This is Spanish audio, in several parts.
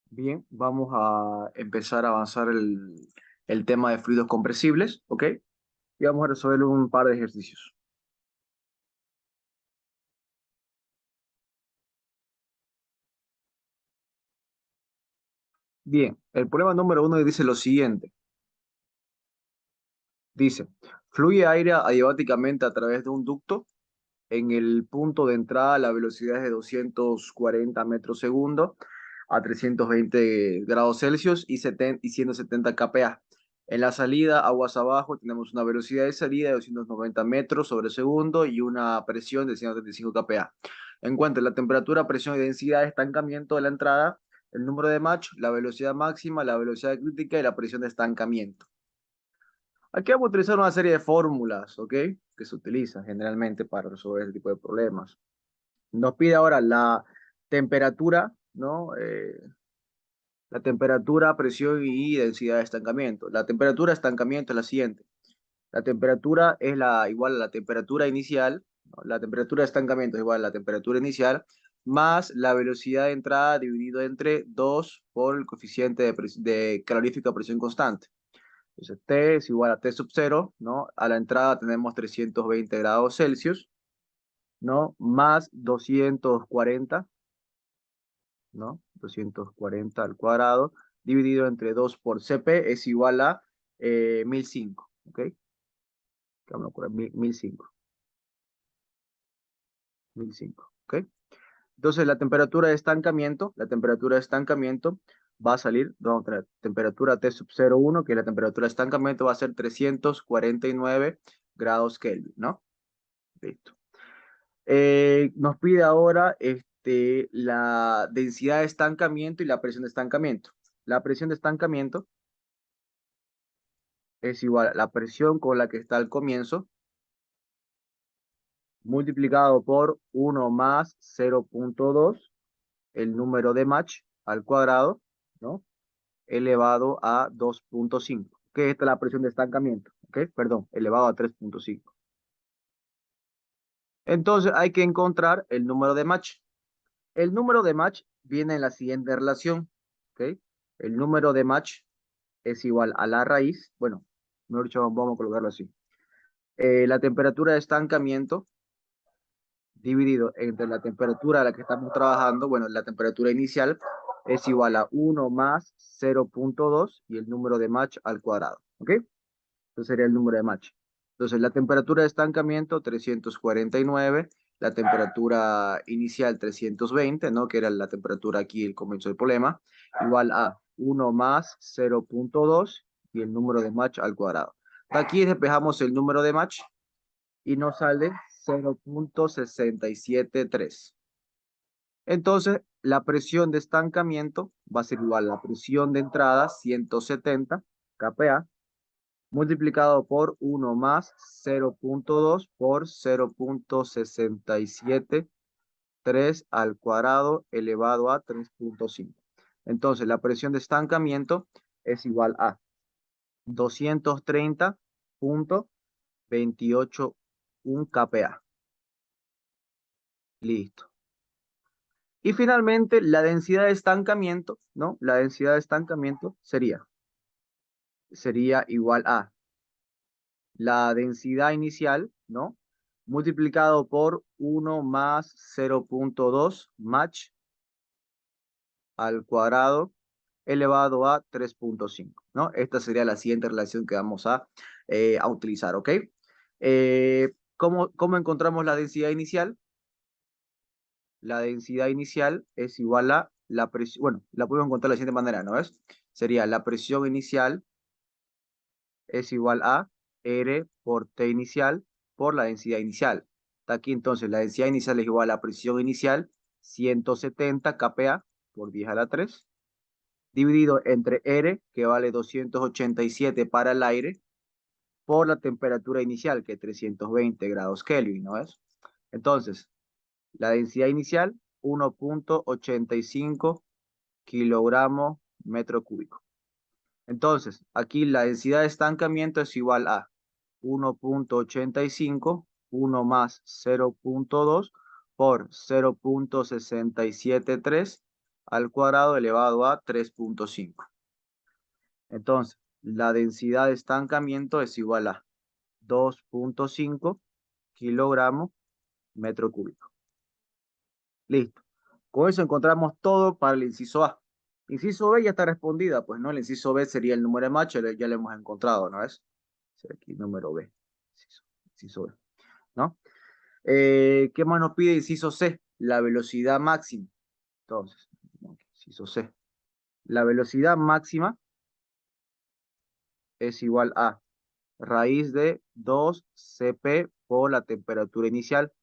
Bien, vamos a empezar a avanzar el tema de fluidos compresibles, ¿ok? Y vamos a resolver un par de ejercicios. Bien, el problema número uno dice lo siguiente. Dice, fluye aire adiabáticamente a través de un ducto. En el punto de entrada la velocidad es de 240 metros segundo a 320 grados Celsius y 170 kPa. En la salida, aguas abajo, tenemos una velocidad de salida de 290 metros sobre segundo y una presión de 135 kPa. Encuentra la temperatura, presión y densidad de estancamiento de la entrada, el número de Mach, la velocidad máxima, la velocidad crítica y la presión de estancamiento. Aquí vamos a utilizar una serie de fórmulas, ¿ok? Que se utilizan generalmente para resolver este tipo de problemas. Nos pide ahora la temperatura, ¿no? La temperatura, presión y densidad de estancamiento. La temperatura de estancamiento es la siguiente. La temperatura es igual a la temperatura inicial, ¿no? La temperatura de estancamiento es igual a la temperatura inicial, más la velocidad de entrada dividido entre 2 por el coeficiente de calorífica presión constante. Entonces, T es igual a T sub 0, ¿no? A la entrada tenemos 320 grados Celsius, ¿no? Más 240, ¿no? 240 al cuadrado, dividido entre 2 por Cp es igual a 1005, ¿ok? Vamos a poner 1005, 1005, ¿ok? Entonces, la temperatura de estancamiento va a salir, vamos a tener temperatura T sub 01, que la temperatura de estancamiento va a ser 349 grados Kelvin, ¿no? Listo. Nos pide ahora la densidad de estancamiento y la presión de estancamiento. La presión de estancamiento es igual a la presión con la que está al comienzo, multiplicado por 1 más 0,2, el número de Mach al cuadrado, ¿no? Elevado a 2,5, que esta es la presión de estancamiento, ¿ok? Perdón, elevado a 3,5. Entonces hay que encontrar el número de Mach. El número de Mach viene en la siguiente relación, ¿ok? El número de Mach es igual a la raíz, bueno, mejor dicho, vamos a colocarlo así. La temperatura de estancamiento dividido entre la temperatura a la que estamos trabajando, bueno, la temperatura inicial es igual a 1 más 0,2 y el número de Mach al cuadrado, ¿ok? Ese sería el número de Mach. Entonces, la temperatura de estancamiento, 349, la temperatura inicial, 320, ¿no? Que era la temperatura aquí, el comienzo del problema, igual a 1 más 0,2 y el número de Mach al cuadrado. Aquí despejamos el número de Mach y nos sale 0,673. Entonces, la presión de estancamiento va a ser igual a la presión de entrada, 170 kPa, multiplicado por 1 más 0,2 por 0,673 al cuadrado elevado a 3,5. Entonces, la presión de estancamiento es igual a 230,281 kPa. Listo. Y finalmente, la densidad de estancamiento, ¿no? La densidad de estancamiento sería igual a la densidad inicial, ¿no? Multiplicado por 1 más 0,2 Mach al cuadrado elevado a 3,5, ¿no? Esta sería la siguiente relación que vamos a utilizar, ¿ok? ¿Cómo encontramos la densidad inicial? La densidad inicial es igual a la presión, bueno, la podemos encontrar de la siguiente manera, ¿no es? Sería la presión inicial es igual a R por T inicial por la densidad inicial. Está aquí entonces, la densidad inicial es igual a la presión inicial, 170 kPa por 10 a la 3, dividido entre R, que vale 287 para el aire, por la temperatura inicial, que es 320 grados Kelvin, ¿no es? Entonces, la densidad inicial, 1,85 kilogramos metro cúbico. Entonces, aquí la densidad de estancamiento es igual a 1,85, 1 más 0,2 por 0,673 al cuadrado elevado a 3.5. Entonces, la densidad de estancamiento es igual a 2.5 kilogramos metro cúbico. Listo. Con eso encontramos todo para el inciso A. Inciso B ya está respondida, pues no, el inciso B sería el número de Mach, ya lo hemos encontrado, ¿no es? Aquí número B. Inciso B, ¿no? ¿Qué más nos pide inciso C? La velocidad máxima. Entonces, inciso C. La velocidad máxima es igual a raíz de 2 CP por la temperatura inicial.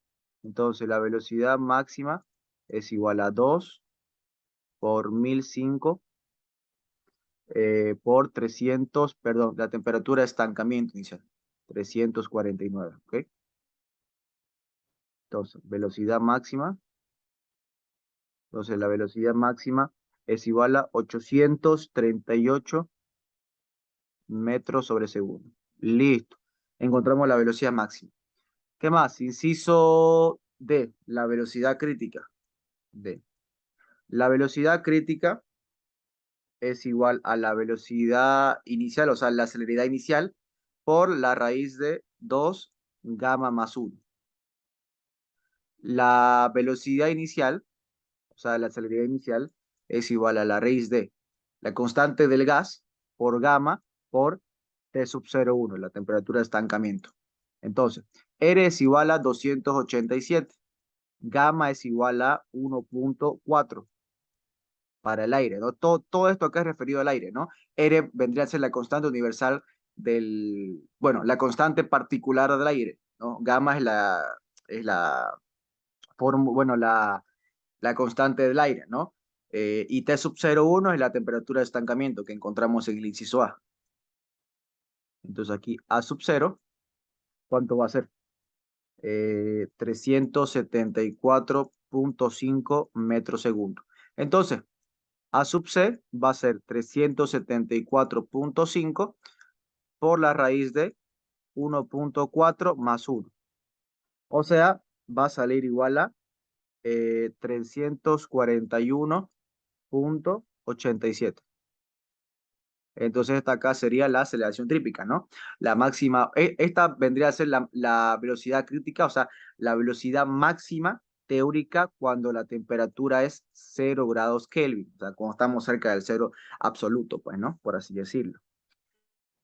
Entonces, la velocidad máxima es igual a 2 por 1005 por 300, perdón, la temperatura de estancamiento inicial, 349, ¿ok? Entonces, velocidad máxima. Entonces, la velocidad máxima es igual a 838 metros sobre segundo. Listo. Encontramos la velocidad máxima. ¿Qué más? Inciso D, la velocidad crítica. D. La velocidad crítica es igual a la velocidad inicial, o sea, la celeridad inicial, por la raíz de 2 gamma más 1. La velocidad inicial, o sea, la celeridad inicial, es igual a la raíz de la constante del gas por gamma por T sub 0,1, la temperatura de estancamiento. Entonces, R es igual a 287, gamma es igual a 1.4 para el aire, ¿no? Todo esto acá es referido al aire, ¿no? R vendría a ser la constante universal bueno, la constante particular del aire, ¿no? Gamma es la bueno, la constante del aire, ¿no? Y T sub 0,1 es la temperatura de estancamiento que encontramos en el inciso A. Entonces aquí A sub 0, ¿cuánto va a ser? 374.5 metros segundo. Entonces, A sub C va a ser 374.5 por la raíz de 1.4 más 1. O sea, va a salir igual a 341.87. Entonces esta acá sería la aceleración trípica, ¿no? La máxima, esta vendría a ser la velocidad crítica, o sea, la velocidad máxima teórica cuando la temperatura es 0 grados Kelvin, o sea, cuando estamos cerca del cero absoluto, pues, ¿no? Por así decirlo.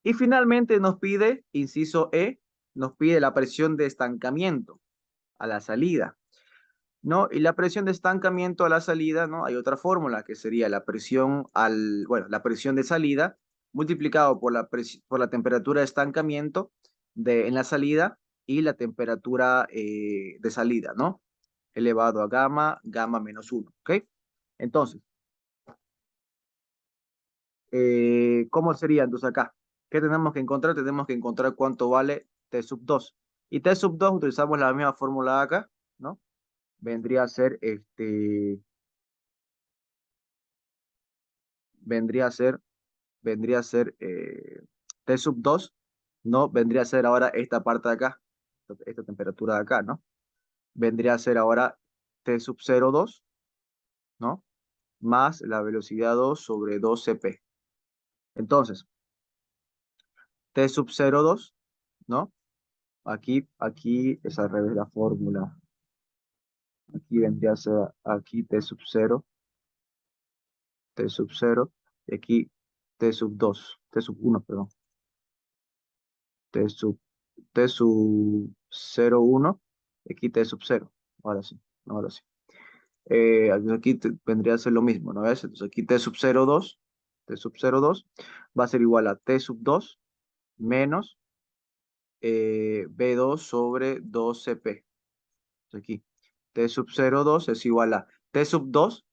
Y finalmente nos pide, inciso E, nos pide la presión de estancamiento a la salida, ¿no? Y la presión de estancamiento a la salida, ¿no? Hay otra fórmula que sería la presión bueno, la presión de salida multiplicado por la temperatura de estancamiento en la salida y la temperatura de salida, ¿no? Elevado a gamma menos 1, ¿ok? Entonces, ¿cómo sería entonces acá? ¿Qué tenemos que encontrar? Tenemos que encontrar cuánto vale T sub 2. Y T sub 2 utilizamos la misma fórmula de acá, ¿no? Vendría a ser vendría a ser, vendría a ser T sub 2, ¿no? Vendría a ser ahora esta parte de acá, esta temperatura de acá, ¿no? Vendría a ser ahora T sub 0,2, ¿no? Más la velocidad 2 sobre 2 CP. Entonces, T sub 0,2, ¿no? Aquí es al revés la fórmula. Aquí vendría a ser aquí T sub 0, T sub 0, y aquí T sub 2, T sub 1, perdón. T sub, T sub 0,1, aquí T sub 0. Ahora sí, ahora sí. Aquí vendría a ser lo mismo, ¿no ves? Entonces aquí T sub 0,2, T sub 0,2 va a ser igual a T sub 2 menos B2 sobre 2CP. Entonces aquí T sub 0,2 es igual a T sub 2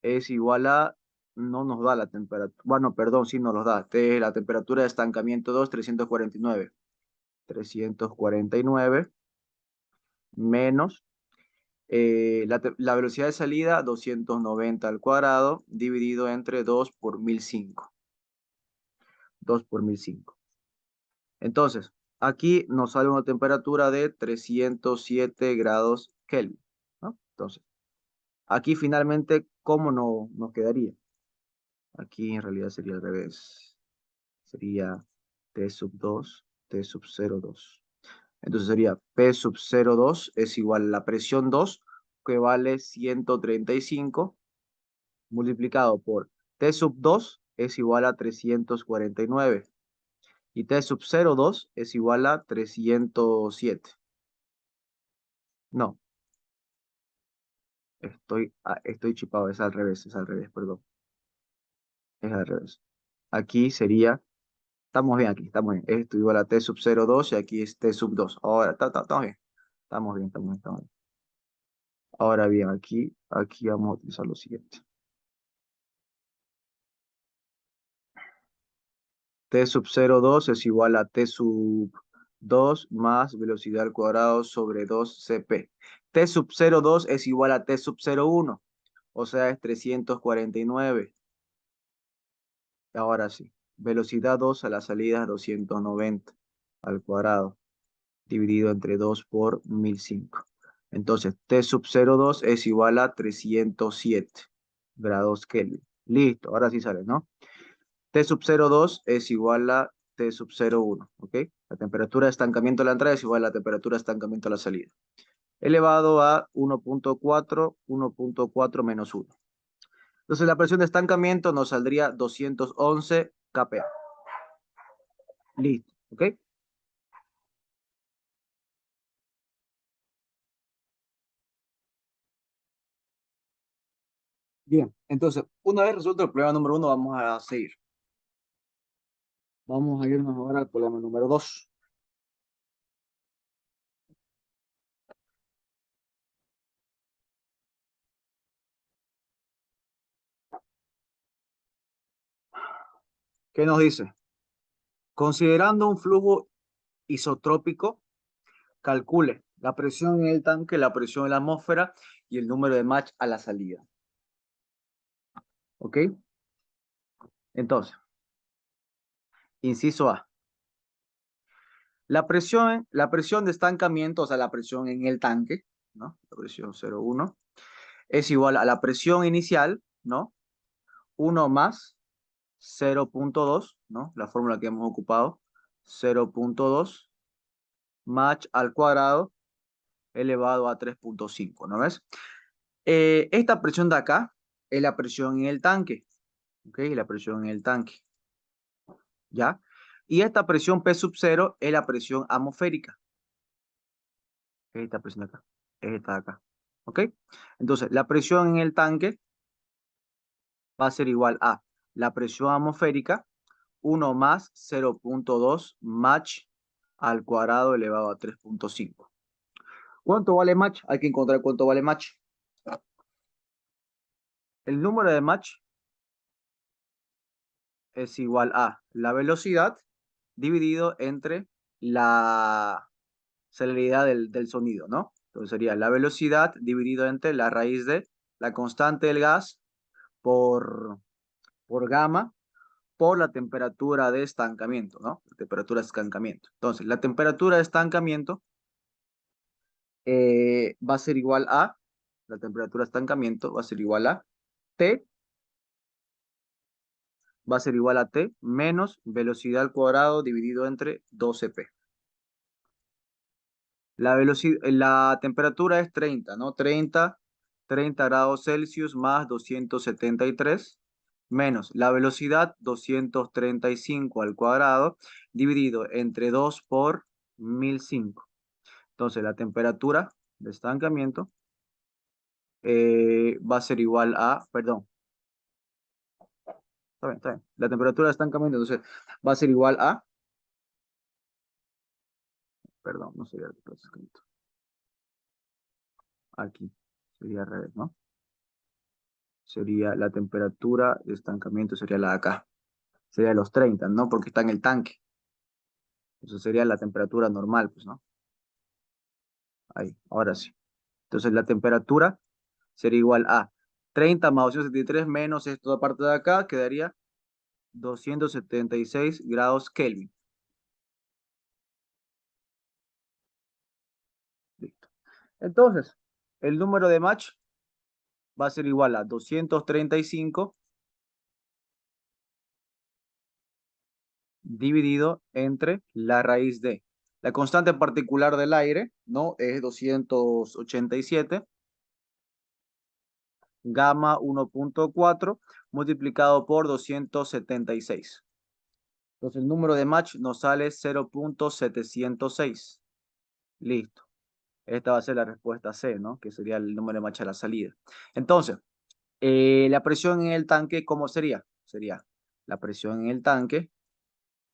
es igual a, no nos da la temperatura, bueno, perdón, sí nos los da. La temperatura de estancamiento 2, 349. 349 menos la velocidad de salida 290 al cuadrado dividido entre 2 por 1005. 2 por 1005. Entonces, aquí nos sale una temperatura de 307 grados Kelvin, ¿no? Entonces, Aquí finalmente, ¿cómo no, nos quedaría? Aquí en realidad sería al revés. Sería T sub 2, T sub 02. Entonces sería P sub 02 es igual a la presión 2, que vale 135, multiplicado por T sub 2 es igual a 349. Y T sub 02 es igual a 307. No, estoy chipado, es al revés, perdón. Es al revés. Aquí sería, estamos bien aquí, estamos bien. Esto igual a T sub 02 y aquí es T sub 2. Ahora, estamos bien. Estamos bien, estamos bien, estamos bien. Ahora bien, aquí vamos a utilizar lo siguiente. T sub 02 es igual a T sub 2 más velocidad al cuadrado sobre 2 CP. T sub 02 es igual a T sub 01, o sea, es 349. Ahora sí, velocidad 2 a la salida es 290 al cuadrado, dividido entre 2 por 1005. Entonces, T sub 02 es igual a 307 grados Kelvin. Listo, ahora sí sale, ¿no? T sub 02 es igual a T sub 01, ¿ok? La temperatura de estancamiento de la entrada es igual a la temperatura de estancamiento de la salida. Elevado a 1.4, 1.4 menos 1. Entonces la presión de estancamiento nos saldría 211 kPa. Listo, ¿ok? Bien, entonces, una vez resuelto el problema número uno, vamos a seguir. Vamos a irnos ahora al problema número dos. ¿Qué nos dice? Considerando un flujo isotrópico, calcule la presión en el tanque, la presión en la atmósfera y el número de Mach a la salida. ¿Ok? Entonces, inciso A. La presión de estancamiento, o sea, la presión en el tanque, ¿no? La presión 0,1, es igual a la presión inicial, ¿no? 1 más 0.2, ¿no? La fórmula que hemos ocupado, 0.2 Mach al cuadrado elevado a 3.5, ¿no ves? Esta presión de acá es la presión en el tanque, ¿ok? La presión en el tanque, ¿ya? Y esta presión P sub 0 es la presión atmosférica. Esta presión de acá, esta de acá, ¿ok? Entonces, la presión en el tanque va a ser igual a la presión atmosférica, 1 más 0.2 Mach al cuadrado elevado a 3.5. ¿Cuánto vale Mach? Hay que encontrar cuánto vale Mach. El número de Mach es igual a la velocidad dividido entre la celeridad del sonido, ¿no? Entonces sería la velocidad dividido entre la raíz de la constante del gas por gamma por la temperatura de estancamiento, ¿no? La temperatura de estancamiento. Entonces, la temperatura de estancamiento va a ser igual a, la temperatura de estancamiento va a ser igual a T, va a ser igual a T menos velocidad al cuadrado dividido entre 12P. La temperatura es 30, ¿no? 30 grados Celsius más 273 menos la velocidad 235 al cuadrado dividido entre 2 por 1005. Entonces la temperatura de estancamiento va a ser igual a, perdón, está bien, está bien. La temperatura de estancamiento entonces va a ser igual a, perdón, no sería el escrito. Aquí sería al revés, ¿no? Sería la temperatura de estancamiento, sería la de acá. Sería los 30, ¿no? Porque está en el tanque. Eso sería la temperatura normal, pues, ¿no? Ahí, ahora sí. Entonces la temperatura sería igual a 30 más 273 menos esta parte de acá, quedaría 276 grados Kelvin. Listo. Entonces, el número de Mach va a ser igual a 235 dividido entre la raíz de la constante particular del aire, ¿no? Es 287, gamma 1.4 multiplicado por 276. Entonces el número de Mach nos sale 0.706. Listo. Esta va a ser la respuesta C, ¿no? Que sería el número de Mach a la salida. Entonces, la presión en el tanque, ¿cómo sería? Sería la presión en el tanque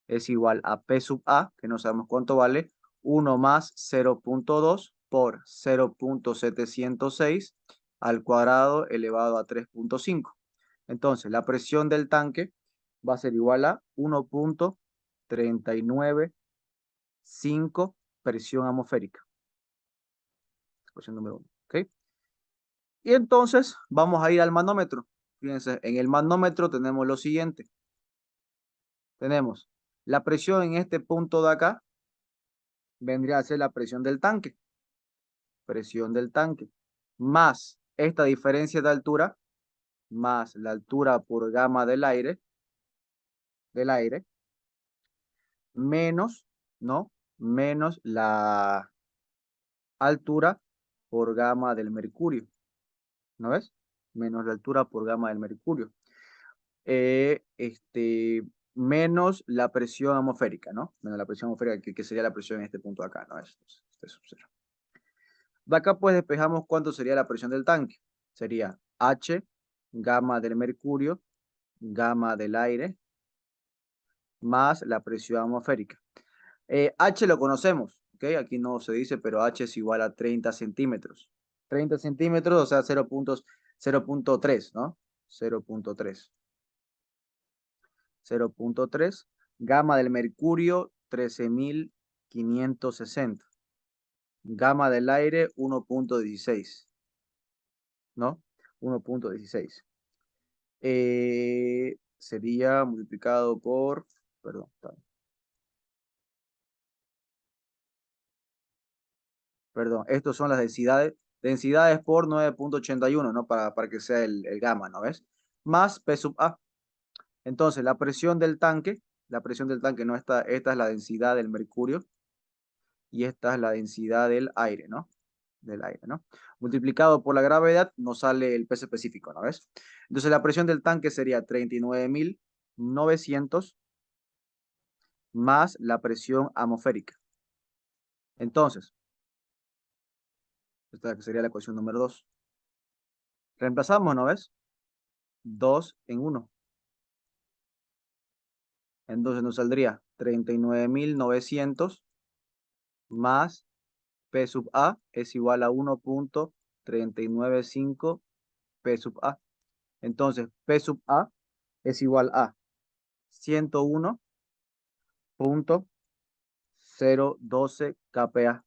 es igual a P sub A, que no sabemos cuánto vale, 1 más 0.2 por 0.706 al cuadrado elevado a 3.5. Entonces, la presión del tanque va a ser igual a 1.395 presión atmosférica. Cuestión número 1. ¿Ok? Y entonces vamos a ir al manómetro. Fíjense, en el manómetro tenemos lo siguiente. Tenemos la presión en este punto de acá, vendría a ser la presión del tanque, más esta diferencia de altura, más la altura por gamma del aire, menos, ¿no? Menos la altura por gamma del mercurio, ¿no ves? Menos la altura por gamma del mercurio. Menos la presión atmosférica, ¿no? Menos la presión atmosférica, que sería la presión en este punto de acá, ¿no? Este sub 0. De acá pues despejamos cuánto sería la presión del tanque. Sería H, gamma del mercurio, gamma del aire, más la presión atmosférica. H lo conocemos, ¿ok? Aquí no se dice, pero H es igual a 30 centímetros. 30 centímetros, o sea, 0.3, ¿no? 0.3. 0.3. Gamma del mercurio, 13.560. Gamma del aire, 1.16. ¿No? 1.16. Sería multiplicado por, perdón, estos son las densidades por 9.81, ¿no? Para que sea el gamma, ¿no ves? Más P sub A. Entonces, la presión del tanque, ¿no? Esta es la densidad del mercurio y esta es la densidad del aire, ¿no? Del aire, ¿no? Multiplicado por la gravedad nos sale el peso específico, ¿no ves? Entonces la presión del tanque sería 39.900 más la presión atmosférica. Entonces, esta sería la ecuación número 2. Reemplazamos, ¿no ves? 2 en 1. Entonces nos saldría 39.900 más P sub A es igual a 1.395 P sub A. Entonces, P sub A es igual a 101.012 kPa.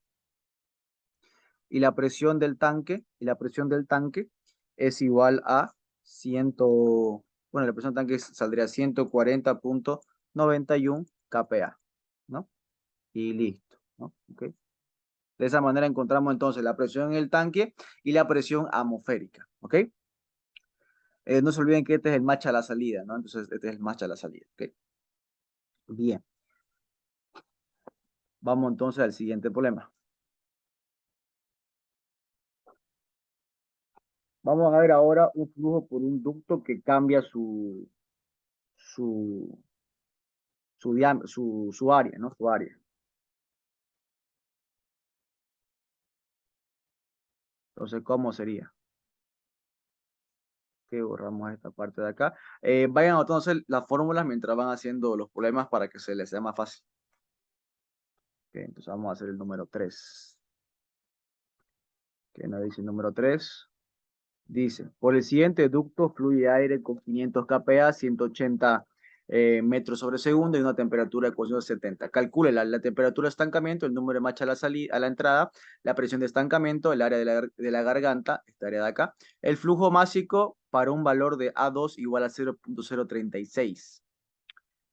Y la presión del tanque es igual a bueno, la presión del tanque saldría 140.91 kPa, ¿no? Y listo, ¿no? Okay. De esa manera encontramos entonces la presión en el tanque y la presión atmosférica, ¿ok? No se olviden que este es el match a la salida, ¿no? Entonces, este es el match a la salida, ¿ok? Bien. Vamos entonces al siguiente problema. Vamos a ver ahora un flujo por un ducto que cambia su, su área, ¿no? Su área. Entonces, ¿cómo sería? Que borramos esta parte de acá. Vayan entonces las fórmulas mientras van haciendo los problemas para que se les sea más fácil. Okay, entonces vamos a hacer el número 3. ¿Qué nos dice el número 3? Dice, por el siguiente ducto fluye aire con 500 kPa, 180 metros sobre segundo y una temperatura de 470. Calcule la temperatura de estancamiento, el número de Mach a la entrada, la presión de estancamiento, el área de la garganta, esta área de acá, el flujo másico para un valor de A2 igual a 0.036.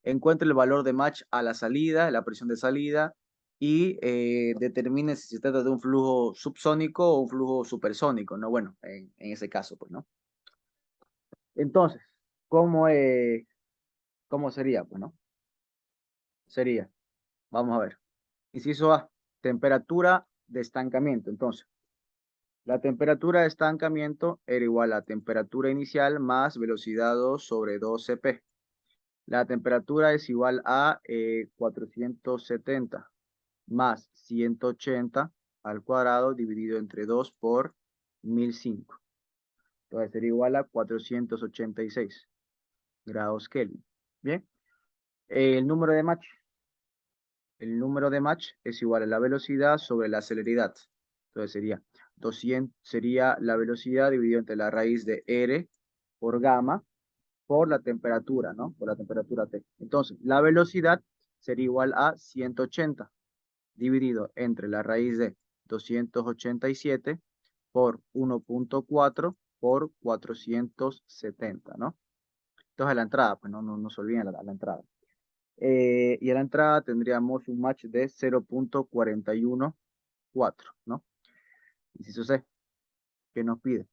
Encuentre el valor de Mach a la salida, la presión de salida y determine si se trata de un flujo subsónico o un flujo supersónico, ¿no? Bueno, en ese caso, pues, ¿no? Entonces, ¿cómo, cómo sería, pues, no? Sería, vamos a ver. Inciso A, temperatura de estancamiento. Entonces, la temperatura de estancamiento era igual a temperatura inicial más velocidad 2 sobre 12P. La temperatura es igual a 470 más 180 al cuadrado dividido entre 2 por 1005. Entonces sería igual a 486 grados Kelvin. Bien, el número de Mach. El número de Mach es igual a la velocidad sobre la celeridad. Entonces sería 200, sería la velocidad dividido entre la raíz de R por gamma por la temperatura, ¿no? Por la temperatura T. Entonces, la velocidad sería igual a 180 dividido entre la raíz de 287 por 1.4 por 470, ¿no? Entonces, a la entrada, pues no se olviden a la entrada. Y a la entrada tendríamos un Mach de 0.414, ¿no? Inciso C, que nos pide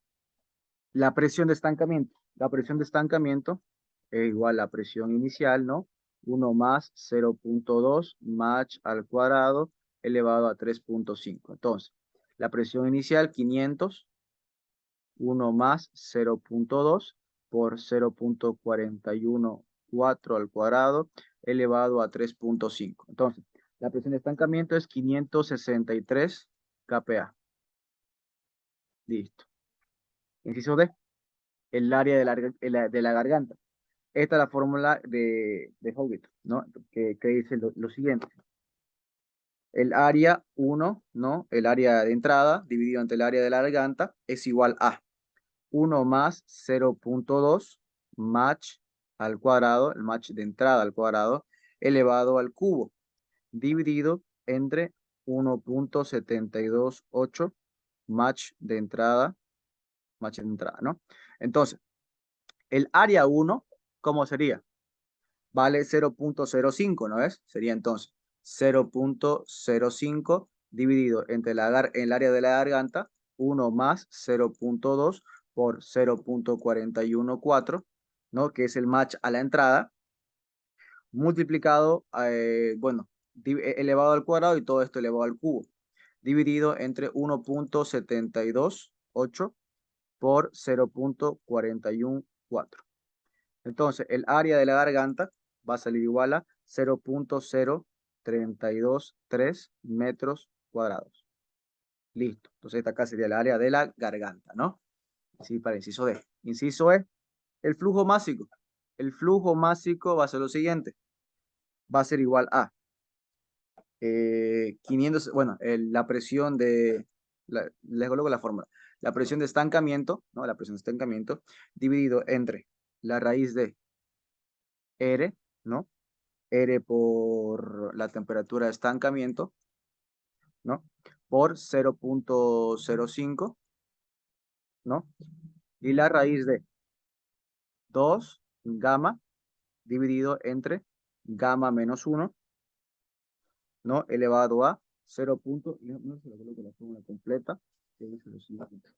la presión de estancamiento. La presión de estancamiento es igual a la presión inicial, ¿no? 1 más 0.2 Mach al cuadrado elevado a 3.5. Entonces, la presión inicial 500, 1 más 0.2 por 0.414 al cuadrado elevado a 3.5. Entonces, la presión de estancamiento es 563 kPa. Listo. Inciso D, el área de la garganta. Esta es la fórmula de Howitt, ¿no? Que dice lo siguiente. El área 1, ¿no? El área de entrada dividido entre el área de la garganta es igual a 1 más 0.2 Mach al cuadrado, el Mach de entrada al cuadrado, elevado al cubo, dividido entre 1.728 Mach de entrada, ¿no? Entonces, el área 1, ¿cómo sería? Vale 0.05, ¿no es? Sería entonces 0.05 dividido entre el área de la garganta, 1 más 0.2 por 0.414, ¿no? Que es el Mach a la entrada, multiplicado, bueno, elevado al cuadrado y todo esto elevado al cubo, dividido entre 1.728 por 0.414. Entonces, el área de la garganta va a salir igual a 0.0323 metros cuadrados. Listo. Entonces, esta acá sería el área de la garganta, ¿no? Sí, para inciso D. Inciso E, el flujo másico. El flujo másico va a ser lo siguiente. Va a ser igual a 500, bueno, la presión les coloco la fórmula. La presión de estancamiento, ¿no? La presión de estancamiento dividido entre la raíz de R, ¿no? R por la temperatura de estancamiento, ¿no? Por 0.05, ¿no? Y la raíz de 2 gamma dividido entre gamma menos 1, ¿no? Elevado a 0. No se lo coloco la fórmula completa, que es lo siguiente.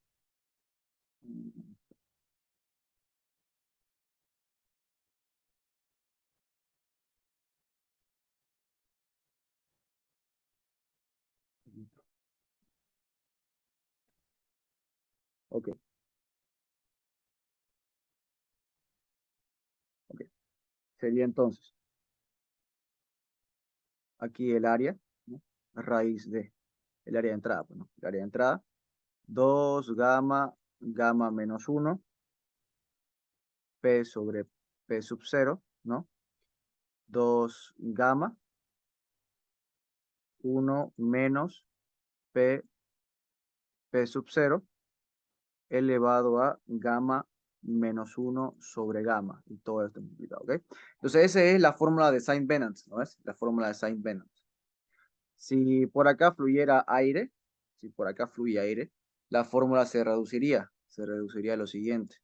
Ok, ok. Sería entonces aquí el área, ¿no? Raíz de el área de entrada, pues, ¿no? El área de entrada, 2 gamma, gamma menos 1, P sobre P sub 0, ¿no? 2 gamma, 1 menos P, P sub 0, elevado a gamma menos 1 sobre gamma, y todo esto multiplicado, ¿ok? Entonces, esa es la fórmula de Saint-Venant, ¿no es? La fórmula de Saint-Venant. Si por acá fluyera aire, si por acá fluye aire, la fórmula se reduciría a lo siguiente.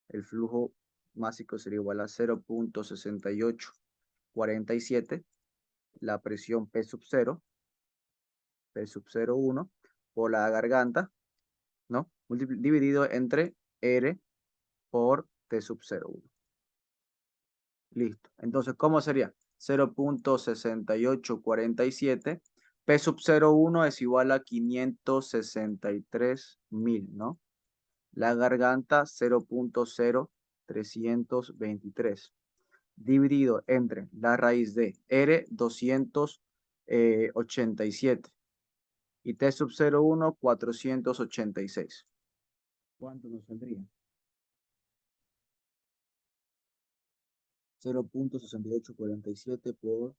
El flujo másico sería igual a 0.6847, la presión P sub 0, P sub 0,1 por la garganta, ¿no? Dividido entre R por T sub 0,1. Listo. Entonces, ¿cómo sería? 0.6847. P sub 0,1 es igual a 563.000, ¿no? La garganta 0.0323. Dividido entre la raíz de R 287 y T sub 0,1 486. ¿Cuánto nos saldría? 0.6847 por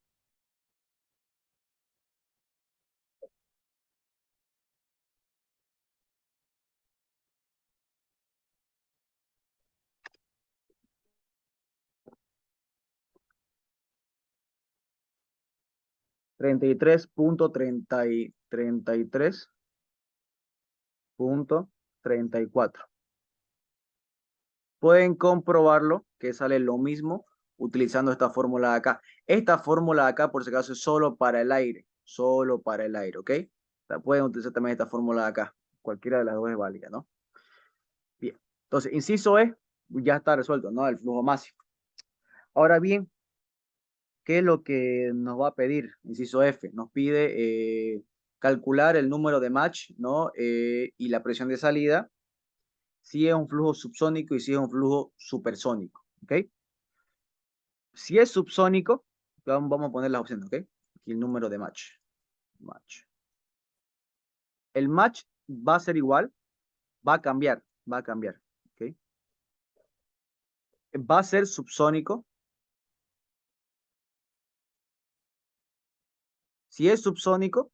33.34. Pueden comprobarlo que sale lo mismo utilizando esta fórmula de acá. Esta fórmula de acá, por si acaso, es solo para el aire. Solo para el aire, ¿ok? Pueden utilizar también esta fórmula de acá. Cualquiera de las dos es válida, ¿no? Bien. Entonces, inciso E, ya está resuelto, ¿no? El flujo máximo. Ahora bien, ¿qué es lo que nos va a pedir? Inciso F, nos pide calcular el número de Mach, ¿no? Y la presión de salida, si es un flujo subsónico y si es un flujo supersónico, ¿ok? Si es subsónico, vamos a poner las opciones, ¿ok? Aquí el número de Mach. El Mach va a ser igual, va a cambiar, ¿ok? Va a ser subsónico. Si es subsónico,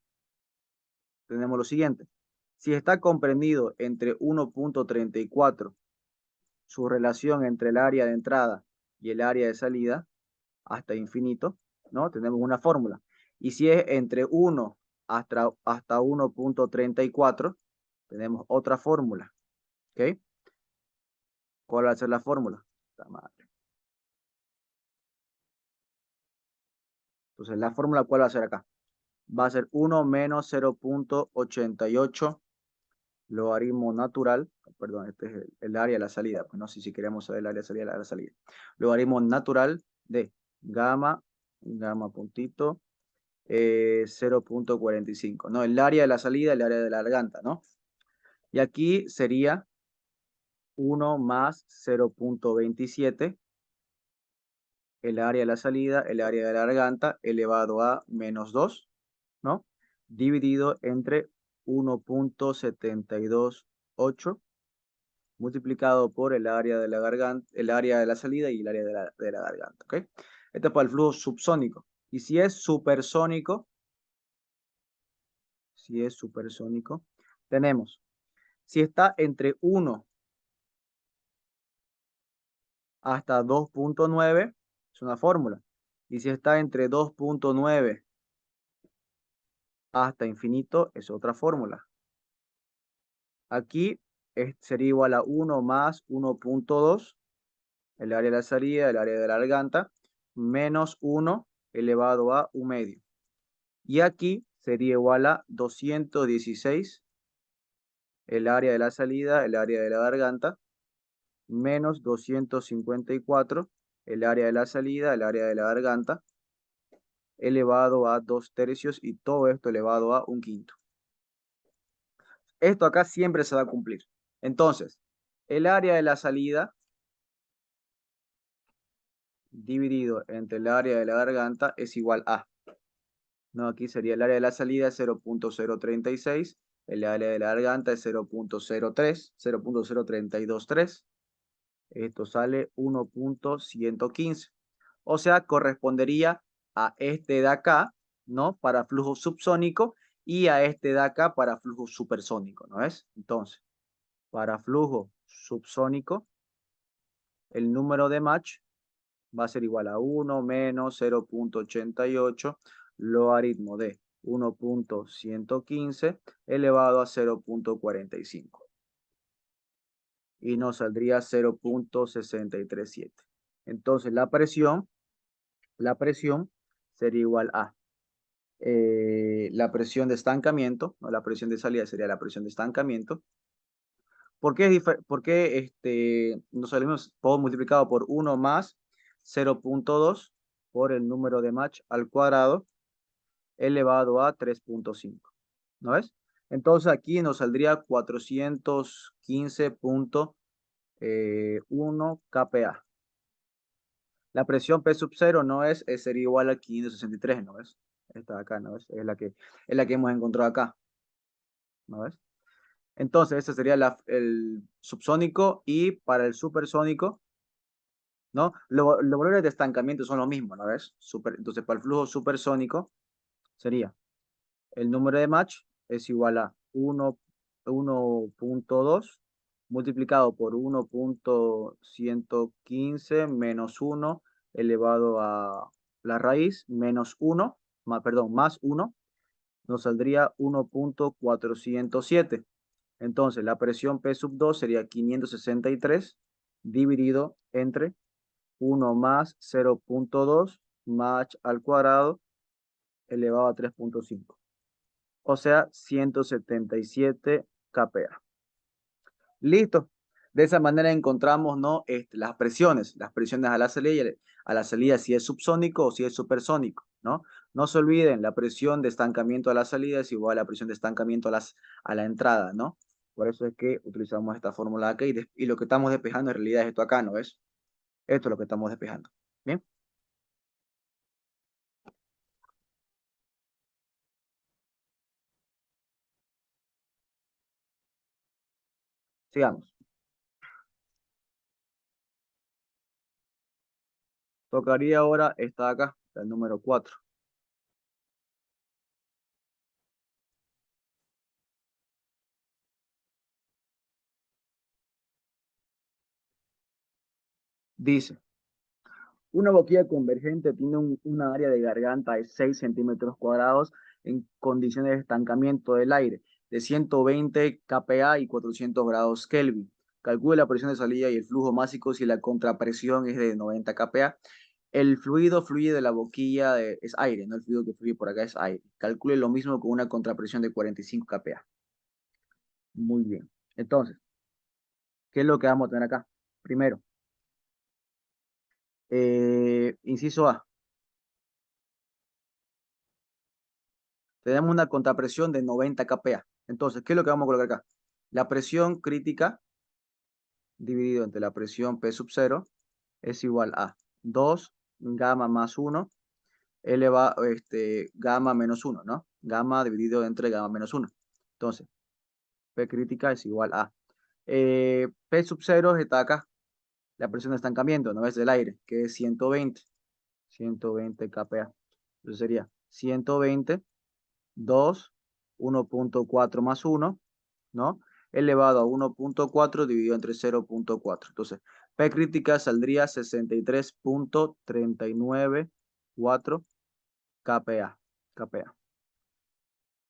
tenemos lo siguiente. Si está comprendido entre 1.34, su relación entre el área de entrada y el área de salida, hasta infinito, ¿no? Tenemos una fórmula. Y si es entre 1 hasta 1.34, tenemos otra fórmula, ¿ok? ¿Cuál va a ser la fórmula? Entonces, la fórmula, ¿cuál va a ser acá? Va a ser 1 menos 0.88 logaritmo natural, perdón, este es el área de la salida, pues no sé si queremos saber el área de salida, la salida. Logaritmo natural de gamma puntito, 0.45, ¿no? El área de la salida, el área de la garganta, ¿no? Y aquí sería 1 más 0.27, el área de la salida, el área de la garganta, elevado a menos 2, ¿no? Dividido entre 1.728 multiplicado por el área de la garganta, el área de la salida y el área de la garganta, ¿ok? Esto es para el flujo subsónico. Y si es supersónico, tenemos, si está entre 1 hasta 2.9, es una fórmula. Y si está entre 2.9 hasta infinito, es otra fórmula. Aquí sería igual a 1 más 1.2, el área de la salida, el área de la garganta, menos 1 elevado a 1 medio. Y aquí sería igual a 216, el área de la salida, el área de la garganta, menos 254, el área de la salida, el área de la garganta, elevado a 2 tercios y todo esto elevado a 1/5. Esto acá siempre se va a cumplir. Entonces, el área de la salida dividido entre el área de la garganta es igual a, no, aquí sería el área de la salida es 0.036, el área de la garganta es 0.03, 0.0323, esto sale 1.115. O sea, correspondería a este de acá, ¿no? Para flujo subsónico y a este de acá para flujo supersónico, ¿no es? Entonces, para flujo subsónico, el número de Mach va a ser igual a 1 menos 0.88 logaritmo de 1.115 elevado a 0.45. Y nos saldría 0.637. Entonces la presión sería igual a la presión de estancamiento, ¿no? La presión de salida sería la presión de estancamiento. ¿Por qué nos salimos todo multiplicado por 1 más 0,2 por el número de Mach al cuadrado elevado a 3,5? ¿No ves? Entonces aquí nos saldría 415,1 kPa. La presión P sub 0 no sería igual a 563, ¿no ves? Esta de acá, ¿no ves? Es la que hemos encontrado acá, ¿no ves? Entonces, ese sería el subsónico, y para el supersónico, ¿no? Los valores de estancamiento son los mismos, ¿no ves? Entonces, para el flujo supersónico sería el número de Mach es igual a 1,2 multiplicado por 1,115 menos 1 elevado a la raíz menos 1, más 1, nos saldría 1,407. Entonces, la presión P sub 2 sería 563 dividido entre 1 más 0,2 Mach al cuadrado elevado a 3,5. O sea, 177 kPa. Listo. De esa manera encontramos, ¿no? Las presiones a la salida si es subsónico o si es supersónico, ¿no? No se olviden, la presión de estancamiento a la salida es igual a la presión de estancamiento a la entrada, ¿no? Por eso es que utilizamos esta fórmula acá, y lo que estamos despejando en realidad es esto acá, ¿no ves? Esto es lo que estamos despejando. Bien, sigamos. Tocaría ahora esta de acá, el número 4. Dice: una boquilla convergente tiene una área de garganta de 6 centímetros cuadrados en condiciones de estancamiento del aire de 120 kPa y 400 grados Kelvin. Calcule la presión de salida y el flujo másico si la contrapresión es de 90 kPa. El fluido fluye de la boquilla, es aire, ¿no? El fluido que fluye por acá es aire. Calcule lo mismo con una contrapresión de 45 kPa. Muy bien. Entonces, ¿qué es lo que vamos a tener acá? Primero, inciso A. Tenemos una contrapresión de 90 kPa. Entonces, ¿qué es lo que vamos a colocar acá? La presión crítica dividido entre la presión P sub 0 es igual a 2 gamma más 1 gamma menos 1, ¿no? Gamma dividido entre gamma menos 1. Entonces, P crítica es igual a P sub 0 está acá, la presión de estancamiento, ¿no? Es del aire, que es 120 kPa. Entonces sería 120 2, 1,4 más 1, ¿no? Elevado a 1,4 dividido entre 0,4. Entonces, P crítica saldría 63,394 kPa. kPa.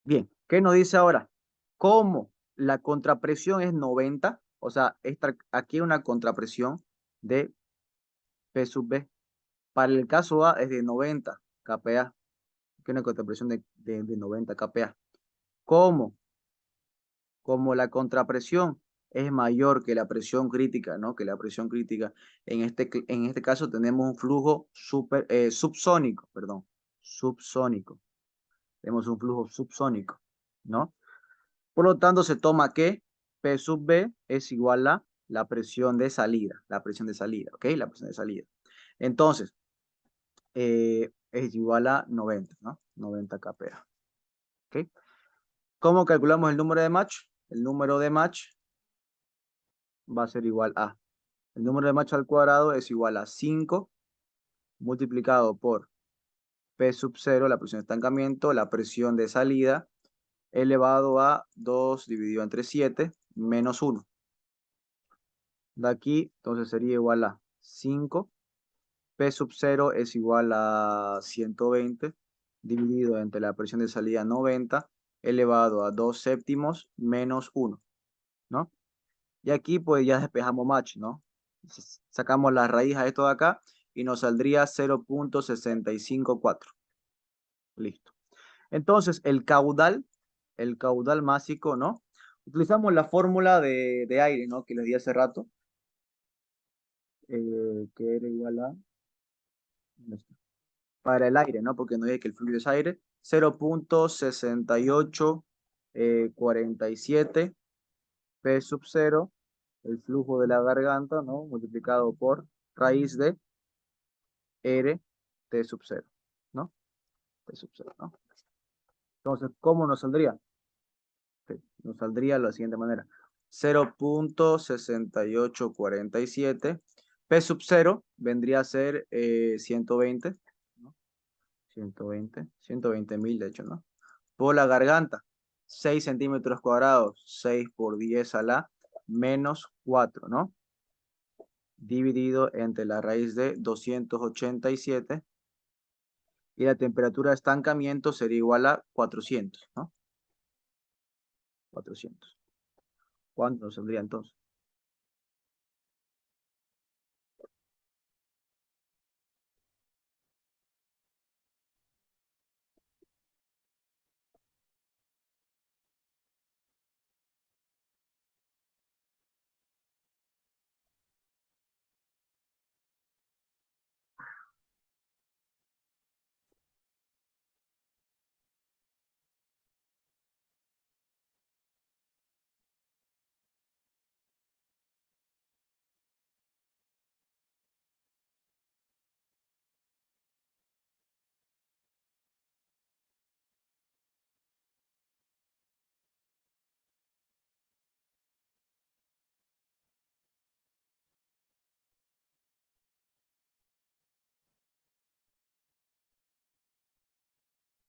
Bien, ¿qué nos dice ahora? Como la contrapresión es 90, o sea, aquí hay una contrapresión de P sub B. Para el caso A es de 90 kPa, que es una contrapresión de 90 kPa. ¿Cómo? Como la contrapresión es mayor que la presión crítica, ¿no? Que la presión crítica, en este caso tenemos un flujo subsónico, perdón, subsónico. Tenemos un flujo subsónico, ¿no? Por lo tanto, se toma que P sub B es igual a la presión de salida, ¿ok? La presión de salida. Entonces, es igual a 90, ¿no? 90 kPa, ¿ok? ¿Cómo calculamos el número de Mach? El número de Mach va a ser igual a, el número de Mach al cuadrado es igual a 5 multiplicado por P sub 0, la presión de estancamiento, la presión de salida, elevado a 2 dividido entre 7, menos 1. De aquí, entonces sería igual a 5. P sub 0 es igual a 120 dividido entre la presión de salida 90, elevado a 2 séptimos menos 1, ¿no? Y aquí pues ya despejamos Mach, ¿no? Sacamos la raíz a esto de acá y nos saldría 0,654. Listo. Entonces, el caudal másico, ¿no? Utilizamos la fórmula de aire, ¿no? Que les di hace rato, que era igual a, ¿dónde está? Para el aire, ¿no? Porque no dije que el fluido es aire, 0.6847 P sub 0, el flujo de la garganta, ¿no? Multiplicado por raíz de R T sub 0, ¿no? T sub 0, ¿no? Entonces, ¿cómo nos saldría? Sí, nos saldría de la siguiente manera. 0.6847 P sub 0 vendría a ser 120, ¿no? 120.000 de hecho, ¿no? Por la garganta, 6 centímetros cuadrados, 6 por 10 a la menos 4, ¿no? Dividido entre la raíz de 287 y la temperatura de estancamiento sería igual a 400, ¿no? 400. ¿Cuánto nos saldría entonces?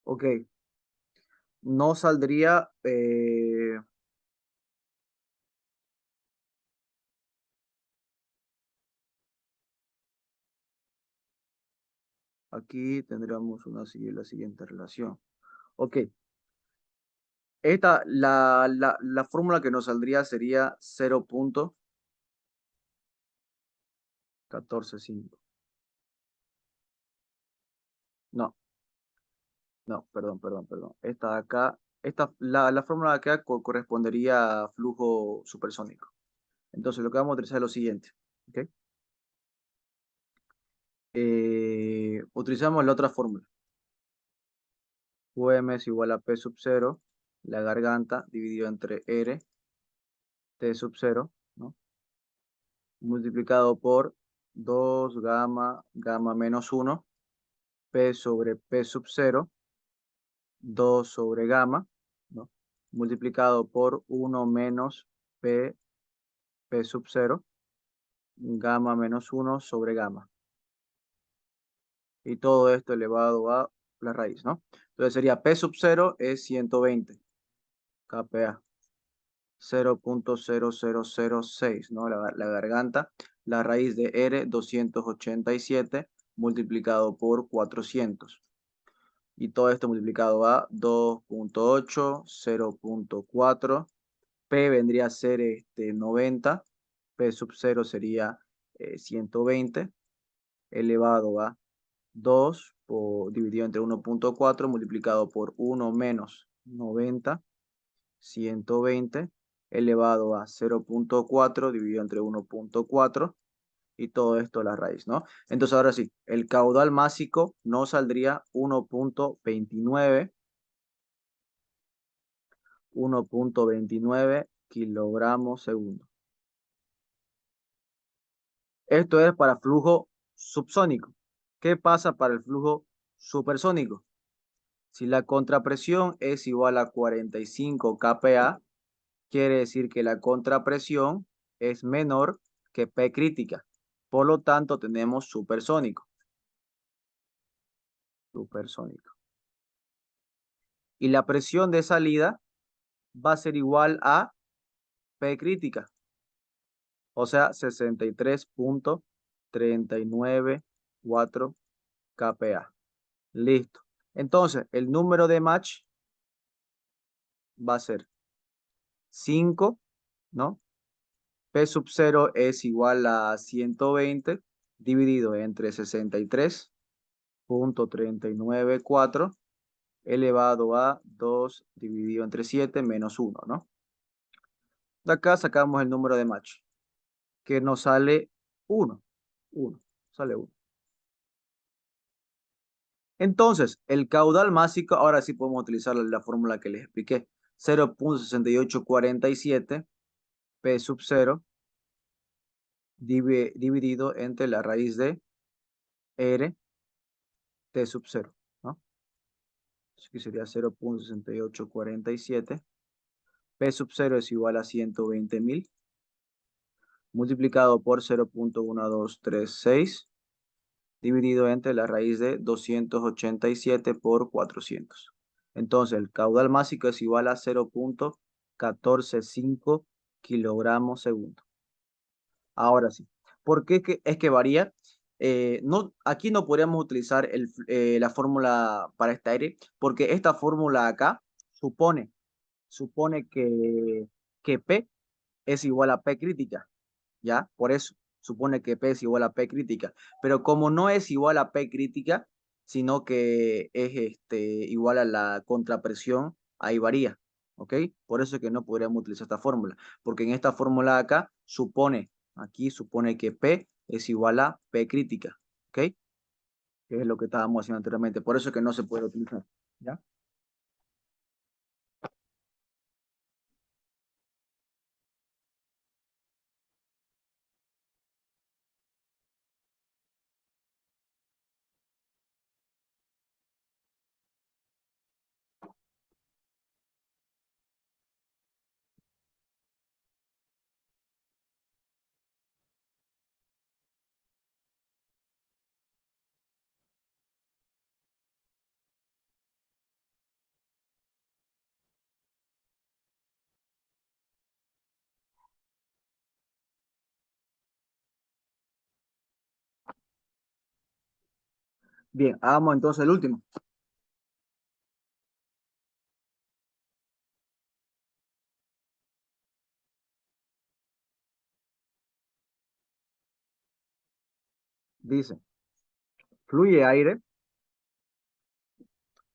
Ok, no saldría, aquí tendríamos la siguiente relación. Ok, la fórmula que nos saldría sería 0.145. No, no, perdón. Esta de acá, la fórmula de acá correspondería a flujo supersónico. Entonces lo que vamos a utilizar es lo siguiente. ¿Ok? Utilizamos la otra fórmula. UM es igual a P sub 0, la garganta dividido entre R, T sub 0, ¿no? Multiplicado por 2 gamma menos 1, P sobre P sub 0, 2 sobre gamma, ¿no? Multiplicado por 1 menos P, P sub 0, gamma menos 1 sobre gamma. Y todo esto elevado a la raíz, ¿no? Entonces sería P sub 0 es 120 kPa. 0.0006, ¿no? La garganta, la raíz de R 287 multiplicado por 400. Y todo esto multiplicado a 2.8, 0.4, P vendría a ser 90, P sub 0 sería 120, elevado a 2 dividido entre 1.4 multiplicado por 1 menos 90, 120 elevado a 0.4 dividido entre 1.4 y todo esto la raíz, ¿no? Entonces ahora sí, el caudal másico no saldría 1.29 kilogramos segundo. Esto es para flujo subsónico. ¿Qué pasa para el flujo supersónico? Si la contrapresión es igual a 45 kPa, quiere decir que la contrapresión es menor que P crítica. Por lo tanto, tenemos supersónico. Supersónico. Y la presión de salida va a ser igual a P crítica. O sea, 63.394 kPa. Listo. Entonces, el número de Mach va a ser 5, ¿no? P sub 0 es igual a 120 dividido entre 63.394 elevado a 2 dividido entre 7 menos 1, ¿no? De acá sacamos el número de Mach, que nos sale 1. 1, sale 1. Entonces, el caudal másico, ahora sí podemos utilizar la fórmula que les expliqué. 0.6847 P sub 0 dividido entre la raíz de R T sub 0, ¿no? Así que sería 0.6847. P sub 0 es igual a 120.000 multiplicado por 0.1236 dividido entre la raíz de 287 por 400. Entonces, el caudal másico es igual a 0.145 kilogramos segundo. Ahora sí. ¿Por qué es que varía? No, aquí no podríamos utilizar la fórmula para este aire, porque esta fórmula acá supone que P es igual a P crítica. ¿Ya? Por eso supone que P es igual a P crítica. Pero como no es igual a P crítica, sino que es igual a la contrapresión, ahí varía, ¿ok? Por eso es que no podríamos utilizar esta fórmula, porque en esta fórmula acá aquí supone que P es igual a P crítica, ¿ok? Que es lo que estábamos haciendo anteriormente. Por eso es que no se puede utilizar, ¿ya? Bien, hagamos entonces el último. Dice, fluye aire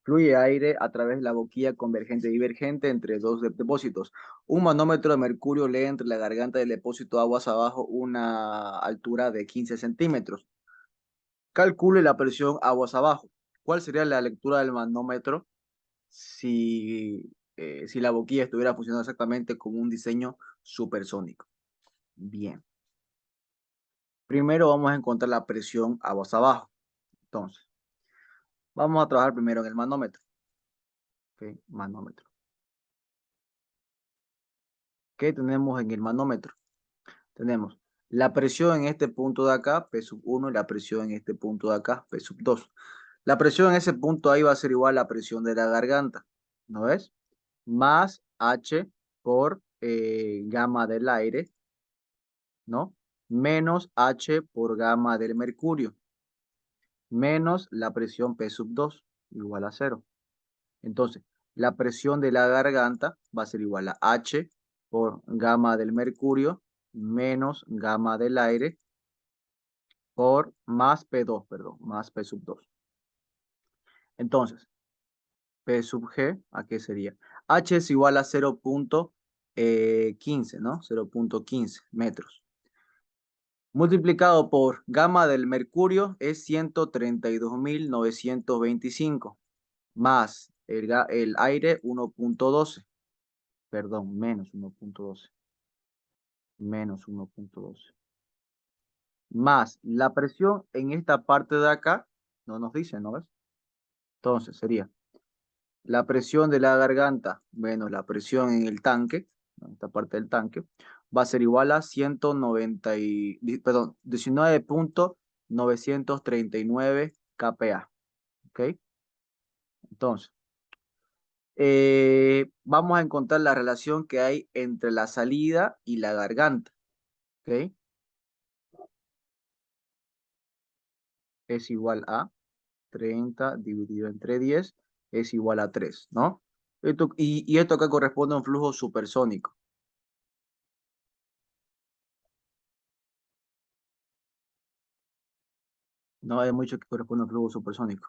Fluye aire a través de la boquilla convergente y divergente entre dos depósitos. Un manómetro de mercurio lee entre la garganta del depósito aguas abajo una altura de 15 centímetros. Calcule la presión aguas abajo. ¿Cuál sería la lectura del manómetro si la boquilla estuviera funcionando exactamente como un diseño supersónico? Bien. Primero vamos a encontrar la presión aguas abajo. Entonces, vamos a trabajar primero en el manómetro. ¿Ok? Manómetro. ¿Qué tenemos en el manómetro? Tenemos la presión en este punto de acá, P sub 1, y la presión en este punto de acá, P sub 2. La presión en ese punto ahí va a ser igual a la presión de la garganta, ¿no ves? Más H por gamma del aire, ¿no? Menos H por gamma del mercurio, menos la presión P sub 2, igual a cero. Entonces, la presión de la garganta va a ser igual a H por gamma del mercurio menos gamma del aire por más P2, perdón, más P sub 2. Entonces, P sub G, ¿a qué sería? H es igual a 0.15, ¿no? 0.15 metros. Multiplicado por gamma del mercurio es 132.925 más el aire 1.12, perdón, menos 1.12, más la presión en esta parte de acá, no nos dice, ¿no ves? Entonces sería la presión de la garganta menos la presión en el tanque, ¿no? Esta parte del tanque, va a ser igual a 19.939 kPa. ¿Ok? Entonces, vamos a encontrar la relación que hay entre la salida y la garganta. ¿Ok? Es igual a 30 dividido entre 10 es igual a 3, ¿no? Y esto acá corresponde a un flujo supersónico. No hay mucho que corresponde a un flujo supersónico.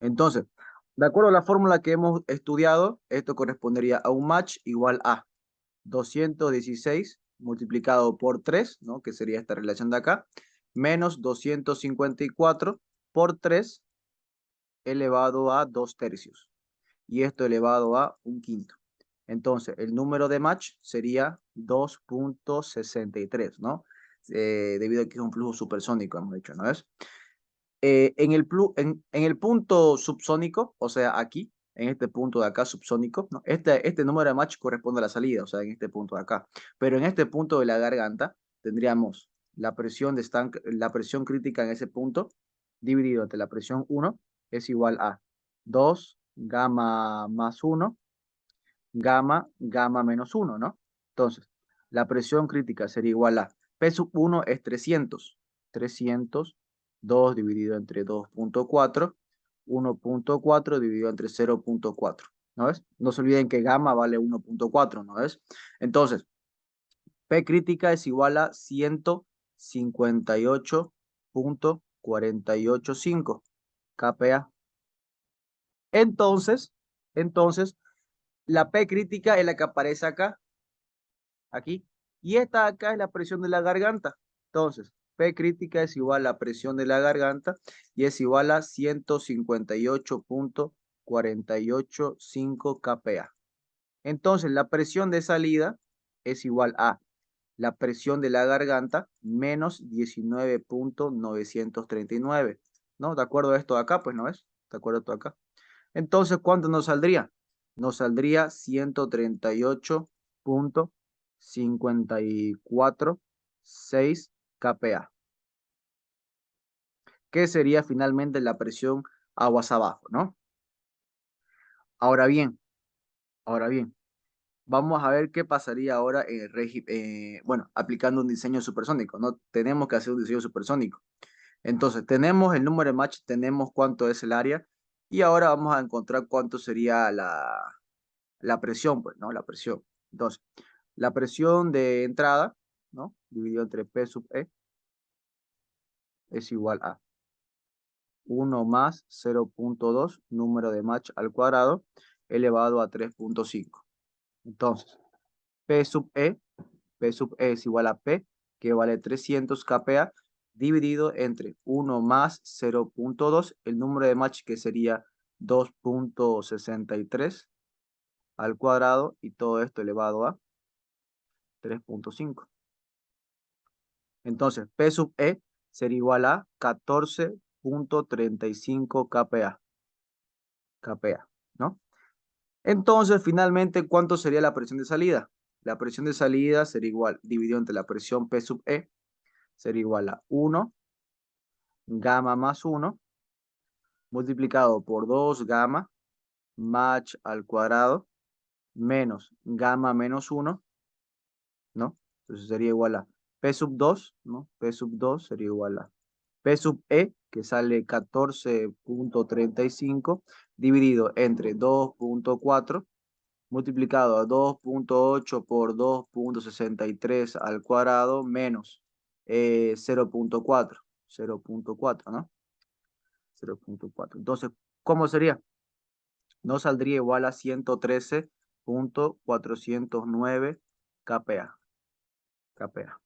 Entonces, De acuerdo a la fórmula que hemos estudiado, esto correspondería a un match igual a 216 multiplicado por 3, ¿no? Que sería esta relación de acá, menos 254 por 3 elevado a 2 tercios. Y esto elevado a un quinto. Entonces, el número de match sería 2.63, ¿no? Debido a que es un flujo supersónico, hemos dicho, ¿no es? En el punto subsónico, o sea, aquí, en este punto de acá subsónico, ¿no? Este número de match corresponde a la salida, o sea, en este punto de acá. Pero en este punto de la garganta tendríamos la presión crítica en ese punto dividido entre la presión 1 es igual a 2 gamma más 1 gamma menos 1, ¿no? Entonces, la presión crítica sería igual a P sub 1 es 300, 2 dividido entre 2.4, 1.4 dividido entre 0.4, ¿no ves? No se olviden que gamma vale 1.4, ¿no ves? Entonces, P crítica es igual a 158.485 kPa. Entonces, entonces, la P crítica es la que aparece acá, aquí. Y esta acá es la presión de la garganta. Entonces, P crítica es igual a la presión de la garganta y es igual a 158.485 kPa. Entonces, la presión de salida es igual a la presión de la garganta menos 19.939, ¿no? De acuerdo a esto de acá, pues, ¿no es? De acuerdo a esto de acá. Entonces, ¿cuánto nos saldría? Nos saldría 138.546 kPa, que sería finalmente la presión aguas abajo, ¿no? Ahora bien, ahora bien, vamos a ver qué pasaría ahora en el régimen, bueno, aplicando un diseño supersónico, ¿no? Tenemos que hacer un diseño supersónico. Entonces, tenemos el número de match, tenemos cuánto es el área, y ahora vamos a encontrar cuánto sería la presión, pues, ¿no? La presión. Entonces, la presión de entrada, ¿no? Dividido entre P sub E es igual a 1 más 0.2, número de match al cuadrado, elevado a 3.5. Entonces, P sub E, P sub E es igual a P, que vale 300 kPa, dividido entre 1 más 0.2, el número de match que sería 2.63 al cuadrado, y todo esto elevado a 3.5. Entonces, P sub E sería igual a 14.35 kPa, ¿no? Entonces, finalmente, ¿cuánto sería la presión de salida? La presión de salida sería igual, dividido entre la presión P sub E, sería igual a 1 gamma más 1, multiplicado por 2 gamma match al cuadrado, menos gamma menos 1, ¿no? Entonces sería igual a P sub 2, ¿no? P sub 2 sería igual a P sub E, que sale 14.35, dividido entre 2.4, multiplicado a 2.8 por 2.63 al cuadrado, menos 0.4, 0.4, ¿no? 0.4. Entonces, ¿cómo sería? No saldría igual a 113.409 kPa. kPa.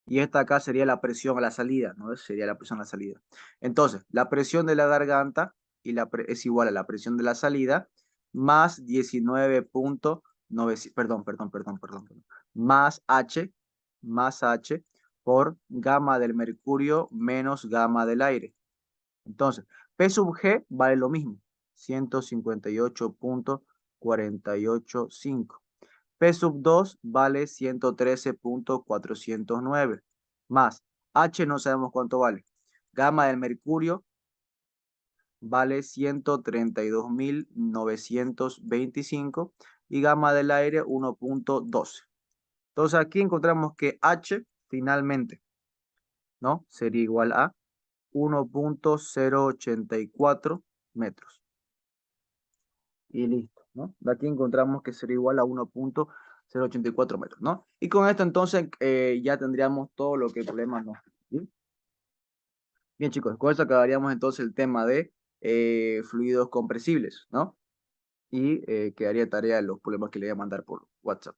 Y esta acá sería la presión a la salida, ¿no? Sería la presión a la salida. Entonces, la presión de la garganta es igual a la presión de la salida más 19.9, perdón, más H por gamma del mercurio menos gamma del aire. Entonces, P sub G vale lo mismo, 158.485. P sub 2 vale 113.409, más H no sabemos cuánto vale. Gamma del mercurio vale 132.925 y gamma del aire 1.12. Entonces aquí encontramos que H finalmente, ¿no? Sería igual a 1.084 metros. Y listo, ¿no? De aquí encontramos que sería igual a 1.084 metros, ¿no? Y con esto entonces ya tendríamos todo lo que el problema nos... ¿Sí? Bien, chicos, con esto acabaríamos entonces el tema de fluidos compresibles, ¿no? Y quedaría tarea los problemas que le voy a mandar por WhatsApp.